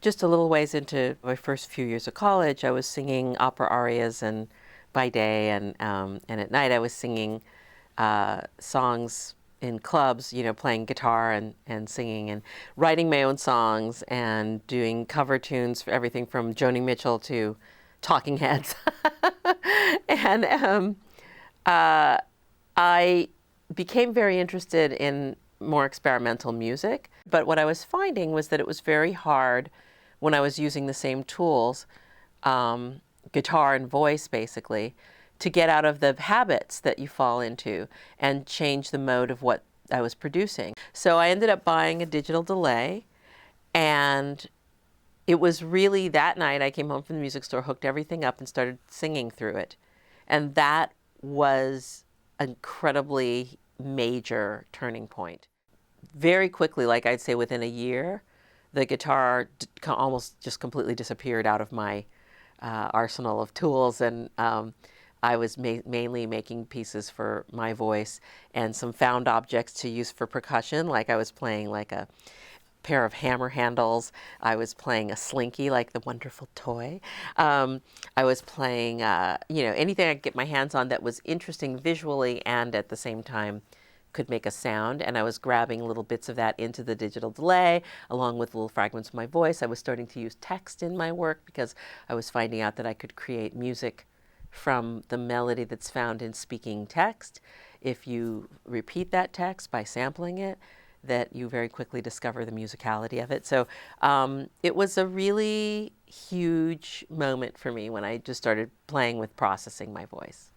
just a little ways into my first few years of college, I was singing opera arias and by day, and at night I was singing songs in clubs, you know, playing guitar and singing and writing my own songs and doing cover tunes for everything from Joni Mitchell to Talking Heads. And I became very interested in more experimental music, but what I was finding was that it was very hard when I was using the same tools, guitar and voice basically, to get out of the habits that you fall into and change the mode of what I was producing. So I ended up buying a digital delay, and it was really that night I came home from the music store, hooked everything up, and started singing through it. And that was an incredibly major turning point. Very quickly, like I'd say within a year, the guitar almost just completely disappeared out of my arsenal of tools, and I was mainly making pieces for my voice and some found objects to use for percussion, like I was playing like a pair of hammer handles. I was playing a slinky, like the wonderful toy. I was playing, you know, anything I could get my hands on that was interesting visually and at the same time could make a sound. And I was grabbing little bits of that into the digital delay, along with little fragments of my voice. I was starting to use text in my work because I was finding out that I could create music from the melody that's found in speaking text. If you repeat that text by sampling it, that you very quickly discover the musicality of it. So it was a really huge moment for me when I just started playing with processing my voice.